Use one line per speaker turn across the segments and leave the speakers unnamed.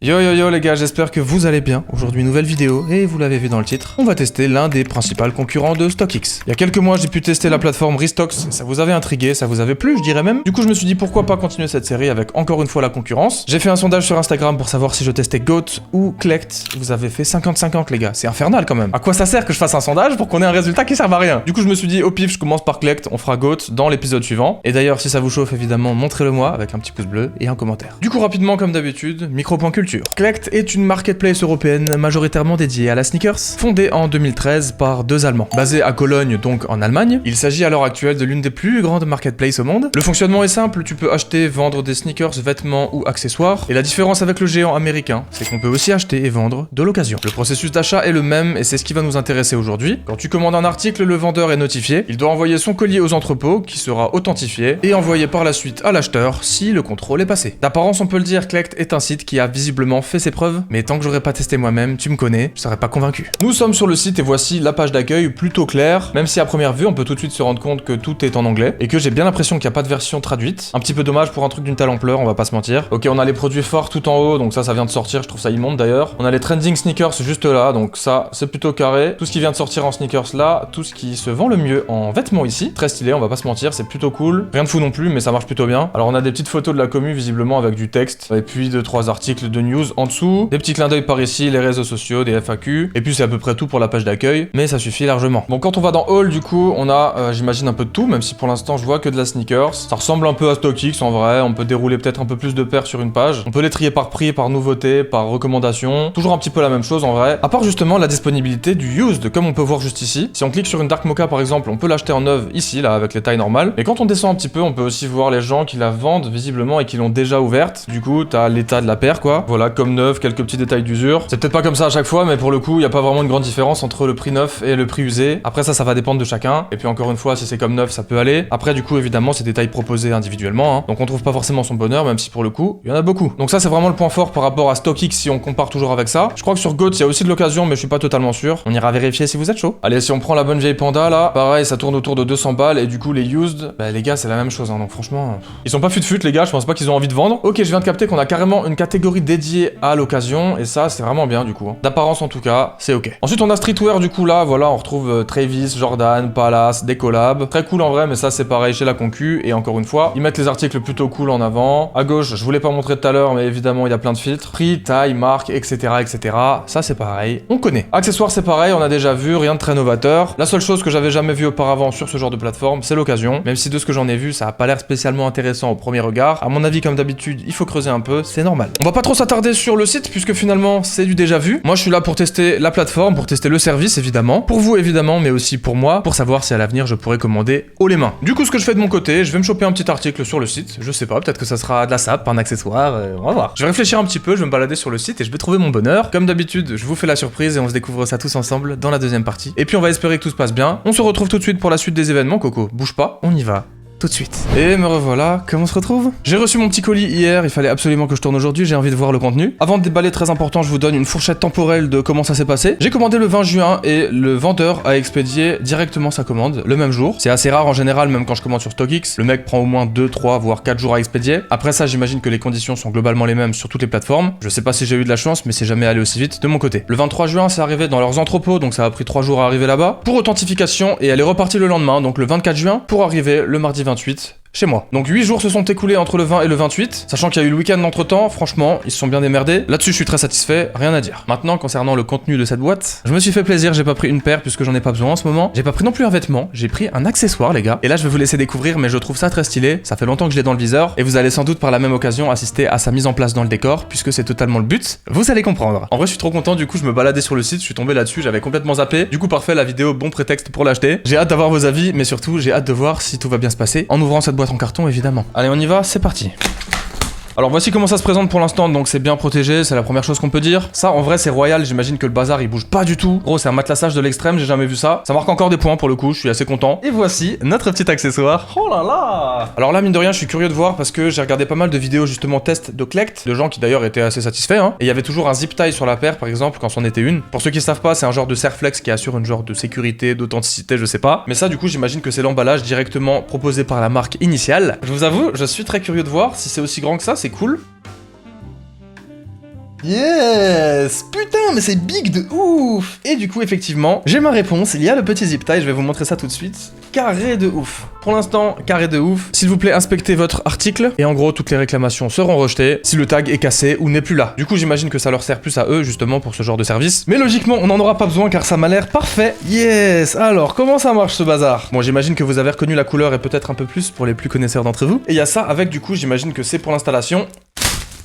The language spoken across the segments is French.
Yo yo yo les gars, j'espère que vous allez bien. Aujourd'hui nouvelle vidéo, et vous l'avez vu dans le titre, on va tester l'un des principaux concurrents de StockX. Il y a quelques mois j'ai pu tester la plateforme Restocks, ça vous avait intrigué, ça vous avait plu je dirais même. Du coup je me suis dit pourquoi pas continuer cette série avec encore une fois la concurrence. J'ai fait un sondage sur Instagram pour savoir si je testais Goat ou Collect. Vous avez fait 50-50 les gars, c'est infernal quand même. À quoi ça sert que je fasse un sondage pour qu'on ait un résultat qui serve à rien? Du coup je me suis dit au pif je commence par Collect, on fera Goat dans l'épisode suivant. Et d'ailleurs si ça vous chauffe évidemment montrez-le moi avec un petit pouce bleu et un commentaire. Du coup rapidement comme d'habitude, micro-point culture. Collect est une marketplace européenne majoritairement dédiée à la sneakers, fondée en 2013 par deux Allemands. Basée à Cologne donc en Allemagne, il s'agit à l'heure actuelle de l'une des plus grandes marketplaces au monde. Le fonctionnement est simple, tu peux acheter, vendre des sneakers, vêtements ou accessoires, et la différence avec le géant américain, c'est qu'on peut aussi acheter et vendre de l'occasion. Le processus d'achat est le même et c'est ce qui va nous intéresser aujourd'hui. Quand tu commandes un article, le vendeur est notifié, il doit envoyer son colis aux entrepôts qui sera authentifié et envoyé par la suite à l'acheteur si le contrôle est passé. D'apparence on peut le dire, Collect est un site qui a visiblement fait ses preuves, mais tant que j'aurais pas testé moi-même, tu me connais, je serais pas convaincu. Nous sommes sur le site et voici la page d'accueil plutôt claire, même si à première vue on peut tout de suite se rendre compte que tout est en anglais et que j'ai bien l'impression qu'il n'y a pas de version traduite. Un petit peu dommage pour un truc d'une telle ampleur, on va pas se mentir. Ok, on a les produits forts tout en haut, donc ça vient de sortir, je trouve ça immonde d'ailleurs. On a les trending sneakers juste là, donc ça c'est plutôt carré. Tout ce qui vient de sortir en sneakers là, tout ce qui se vend le mieux en vêtements ici, très stylé, on va pas se mentir, c'est plutôt cool. Rien de fou non plus, mais ça marche plutôt bien. Alors on a des petites photos de la commu visiblement avec du texte, et puis 2-3 articles de news en dessous, des petits clins d'œil par ici, les réseaux sociaux, des FAQ, et puis c'est à peu près tout pour la page d'accueil, mais ça suffit largement. Bon, quand on va dans All, du coup, on a, j'imagine, un peu de tout, même si pour l'instant je vois que de la sneakers. Ça ressemble un peu à StockX en vrai, on peut dérouler peut-être un peu plus de paires sur une page. On peut les trier par prix, par nouveauté, par recommandation. Toujours un petit peu la même chose en vrai. À part justement la disponibilité du used, comme on peut voir juste ici. Si on clique sur une Dark Mocha par exemple, on peut l'acheter en neuve ici, là, avec les tailles normales. Et quand on descend un petit peu, on peut aussi voir les gens qui la vendent visiblement et qui l'ont déjà ouverte. Du coup, t'as l'état de la paire quoi. Voilà, comme neuve, quelques petits détails d'usure. C'est peut-être pas comme ça à chaque fois, mais pour le coup, il y a pas vraiment une grande différence entre le prix neuf et le prix usé. Après ça va dépendre de chacun. Et puis encore une fois, si c'est comme neuf, ça peut aller. Après du coup, évidemment, c'est des tailles proposées individuellement, hein. Donc on trouve pas forcément son bonheur, même si pour le coup, il y en a beaucoup. Donc ça, c'est vraiment le point fort par rapport à StockX si on compare toujours avec ça. Je crois que sur Goat, il y a aussi de l'occasion, mais je suis pas totalement sûr. On ira vérifier si vous êtes chaud. Allez, si on prend la bonne vieille Panda là, pareil, ça tourne autour de 200 balles et du coup les used, bah les gars, c'est la même chose, hein. Donc franchement, ils sont pas fut les gars. Je pense pas qu'ils ont envie de vendre. Ok, je viens de capter qu'on a carrément une catégorie dédiée à l'occasion et ça, c'est vraiment bien du coup. D'apparence en tout cas, c'est ok. Ensuite, on a streetwear du coup là, voilà, on retrouve Travis, Jordan, Palace, des collabs. Très cool en vrai, mais ça c'est pareil chez la concu. Et encore une fois, ils mettent les articles plutôt cool en avant. À gauche, je vous l'ai pas montré tout à l'heure, mais évidemment il y a plein de filtres. Prix, taille, marque, etc. Ça c'est pareil, on connaît. Accessoires c'est pareil, on a déjà vu, rien de très novateur. La seule chose que j'avais jamais vu auparavant sur ce genre de plateforme, c'est l'occasion. Même si de ce que j'en ai vu, ça a pas l'air spécialement intéressant au premier regard. À mon avis, comme d'habitude, il faut creuser un peu, c'est normal. On va pas trop s'attarder sur le site puisque finalement c'est du déjà vu. Moi je suis là pour tester la plateforme, pour tester le service évidemment. Pour vous évidemment, mais aussi pour moi, pour savoir si à l'avenir je pourrais commander haut les mains. Du coup, ce que je fais de mon côté, je vais me choper un petit article sur le site. Je sais pas, peut-être que ça sera de la sape, un accessoire, on va voir. Je vais réfléchir un petit peu, je vais me balader sur le site et je vais trouver mon bonheur. Comme d'habitude, je vous fais la surprise et on se découvre ça tous ensemble dans la deuxième partie. Et puis on va espérer que tout se passe bien. On se retrouve tout de suite pour la suite des événements, Coco. Bouge pas, on y va. Tout de suite. Et me revoilà, comment on se retrouve? J'ai reçu mon petit colis hier, il fallait absolument que je tourne aujourd'hui, j'ai envie de voir le contenu. Avant de déballer, très important, je vous donne une fourchette temporelle de comment ça s'est passé. J'ai commandé le 20 juin et le vendeur a expédié directement sa commande le même jour. C'est assez rare en général, même quand je commande sur StockX, le mec prend au moins 2, 3, voire 4 jours à expédier. Après ça, j'imagine que les conditions sont globalement les mêmes sur toutes les plateformes. Je sais pas si j'ai eu de la chance, mais c'est jamais allé aussi vite de mon côté. Le 23 juin, c'est arrivé dans leurs entrepôts, donc ça a pris 3 jours à arriver là-bas, pour authentification, et elle est repartie le lendemain, donc le 24 juin, pour arriver le mardi 28. Chez moi. Donc 8 jours se sont écoulés entre le 20 et le 28, sachant qu'il y a eu le week-end entre temps, franchement, ils se sont bien démerdés. Là-dessus, je suis très satisfait, rien à dire. Maintenant, concernant le contenu de cette boîte, je me suis fait plaisir, j'ai pas pris une paire puisque j'en ai pas besoin en ce moment. J'ai pas pris non plus un vêtement, j'ai pris un accessoire, les gars. Et là, je vais vous laisser découvrir, mais je trouve ça très stylé. Ça fait longtemps que je l'ai dans le viseur, et vous allez sans doute par la même occasion assister à sa mise en place dans le décor, puisque c'est totalement le but. Vous allez comprendre. En vrai, je suis trop content, du coup, je me baladais sur le site, je suis tombé là-dessus, j'avais complètement zappé. Du coup, parfait, la vidéo, bon prétexte pour l'acheter. J'ai hâte d'avoir vos avis, mais surtout, j'ai hâte de voir si tout va bien se passer en ouvrant cette boîte en carton, évidemment. Allez, on y va, c'est parti. Alors voici comment ça se présente pour l'instant, donc c'est bien protégé, c'est la première chose qu'on peut dire. Ça en vrai c'est royal, j'imagine que le bazar il bouge pas du tout. Gros c'est un matelassage de l'extrême, j'ai jamais vu ça. Ça marque encore des points pour le coup, je suis assez content. Et voici notre petit accessoire. Oh là là. Alors là mine de rien je suis curieux de voir parce que j'ai regardé pas mal de vidéos justement test de Collect, de gens qui d'ailleurs étaient assez satisfaits hein. Et il y avait toujours un zip tie sur la paire par exemple quand c'en était une. Pour ceux qui savent pas c'est un genre de serre-flex qui assure une genre de sécurité, d'authenticité, je sais pas. Mais ça du coup j'imagine que c'est l'emballage directement proposé par la marque initiale. Je vous avoue, je suis très curieux de voir si c'est aussi grand que ça, c'est cool. Yes! Putain, mais c'est big de ouf! Et du coup, effectivement, j'ai ma réponse. Il y a le petit zip tie, je vais vous montrer ça tout de suite. Carré de ouf. Pour l'instant, carré de ouf. S'il vous plaît, inspectez votre article. Et en gros, toutes les réclamations seront rejetées si le tag est cassé ou n'est plus là. Du coup, j'imagine que ça leur sert plus à eux, justement, pour ce genre de service. Mais logiquement, on n'en aura pas besoin car ça m'a l'air parfait. Yes! Alors, comment ça marche ce bazar? Bon, j'imagine que vous avez reconnu la couleur et peut-être un peu plus pour les plus connaisseurs d'entre vous. Et il y a ça avec, du coup, j'imagine que c'est pour l'installation.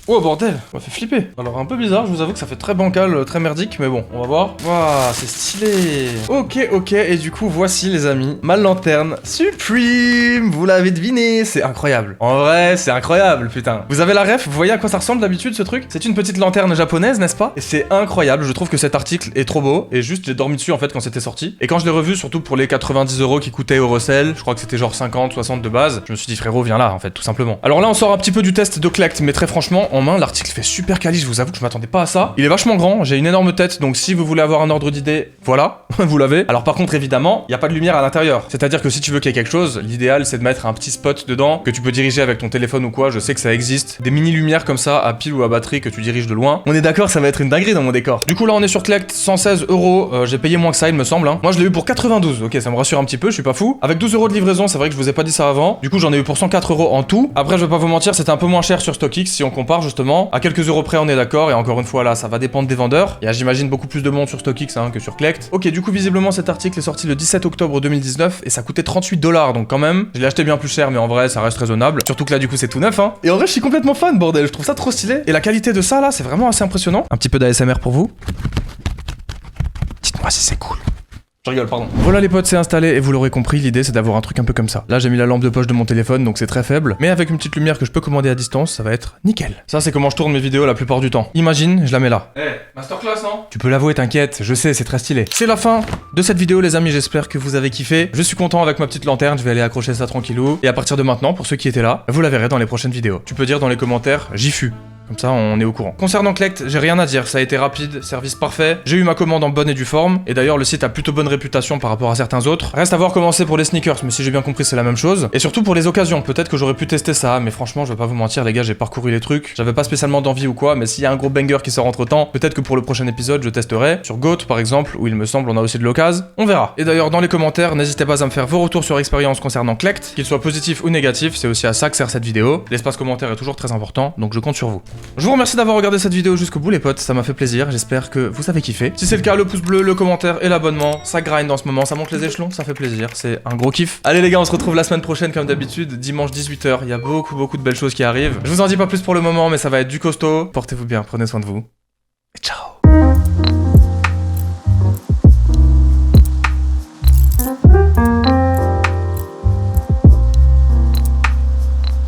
Oh bordel, ça m'a fait flipper. Alors un peu bizarre, je vous avoue que ça fait très bancal, très merdique, mais bon, on va voir. Waouh, c'est stylé. Ok, et du coup, voici les amis, ma lanterne Supreme. Vous l'avez deviné, c'est incroyable. En vrai, c'est incroyable, putain. Vous avez la ref, vous voyez à quoi ça ressemble d'habitude ce truc? C'est une petite lanterne japonaise, n'est-ce pas? Et c'est incroyable, je trouve que cet article est trop beau. Et juste, j'ai dormi dessus en fait quand c'était sorti. Et quand je l'ai revu, surtout pour les 90 € qui coûtaient au recel, je crois que c'était genre 50, 60 de base, je me suis dit frérot, viens là en fait, tout simplement. Alors là, on sort un petit peu du test de Collect, mais très franchement, en main, l'article fait super quali, je vous avoue que je m'attendais pas à ça. Il est vachement grand, j'ai une énorme tête, donc si vous voulez avoir un ordre d'idée, voilà, vous l'avez. Alors par contre, évidemment, il n'y a pas de lumière à l'intérieur. C'est-à-dire que si tu veux qu'il y ait quelque chose, l'idéal c'est de mettre un petit spot dedans, que tu peux diriger avec ton téléphone ou quoi, je sais que ça existe. Des mini-lumières comme ça, à pile ou à batterie, que tu diriges de loin. On est d'accord, ça va être une dinguerie dans mon décor. Du coup là, on est sur Collect, 116 €, j'ai payé moins que ça, il me semble. Hein. Moi je l'ai eu pour 92, ok, ça me rassure un petit peu, je suis pas fou. Avec 12 € de livraison, c'est vrai que je vous ai pas dit ça avant. Du coup, j'en ai eu pour 104 € en tout. Après, je vais pas vous mentir, c'était un peu moins cher sur StockX si on compare justement. À quelques euros près, on est d'accord, et encore une fois là, ça va dépendre des vendeurs. Il y a, j'imagine, beaucoup plus de monde sur StockX que sur Collect. Ok, du coup, visiblement, cet article est sorti le 17 octobre 2019 et ça coûtait 38 $, donc quand même, je l'ai acheté bien plus cher, mais en vrai, ça reste raisonnable. Surtout que là, du coup, c'est tout neuf, hein. Et en vrai, je suis complètement fan, bordel, je trouve ça trop stylé. Et la qualité de ça là, c'est vraiment assez impressionnant. Un petit peu d'ASMR pour vous. Dites-moi si c'est cool. Je rigole, pardon. Voilà les potes, c'est installé et vous l'aurez compris, l'idée c'est d'avoir un truc un peu comme ça. Là j'ai mis la lampe de poche de mon téléphone donc c'est très faible, mais avec une petite lumière que je peux commander à distance, ça va être nickel. Ça c'est comment je tourne mes vidéos la plupart du temps. Imagine, je la mets là. Masterclass non? Tu peux l'avouer, t'inquiète, je sais, c'est très stylé. C'est la fin de cette vidéo les amis, j'espère que vous avez kiffé. Je suis content avec ma petite lanterne, je vais aller accrocher ça tranquillou. Et à partir de maintenant, pour ceux qui étaient là, vous la verrez dans les prochaines vidéos. Tu peux dire dans les commentaires, j'y fus. Comme ça, on est au courant. Concernant Collect, j'ai rien à dire, ça a été rapide, service parfait. J'ai eu ma commande en bonne et due forme, et d'ailleurs le site a plutôt bonne réputation par rapport à certains autres. Reste à voir comment c'est pour les sneakers, mais si j'ai bien compris c'est la même chose. Et surtout pour les occasions, peut-être que j'aurais pu tester ça, mais franchement je vais pas vous mentir les gars, j'ai parcouru les trucs. J'avais pas spécialement d'envie ou quoi, mais s'il y a un gros banger qui sort entre temps, peut-être que pour le prochain épisode je testerai. Sur Goat par exemple, où il me semble on a aussi de l'occasion, on verra. Et d'ailleurs dans les commentaires, n'hésitez pas à me faire vos retours sur expérience concernant Collect, qu'ils soient positifs ou négatifs, c'est aussi à ça que sert cette vidéo. L'espace commentaire est toujours très important, donc je compte sur vous. Je vous remercie d'avoir regardé cette vidéo jusqu'au bout les potes, ça m'a fait plaisir, j'espère que vous avez kiffé. Si c'est le cas, le pouce bleu, le commentaire et l'abonnement, ça grind en ce moment, ça monte les échelons, ça fait plaisir, c'est un gros kiff. Allez les gars, on se retrouve la semaine prochaine comme d'habitude, dimanche 18 h, il y a beaucoup de belles choses qui arrivent. Je vous en dis pas plus pour le moment, mais ça va être du costaud. Portez-vous bien, prenez soin de vous.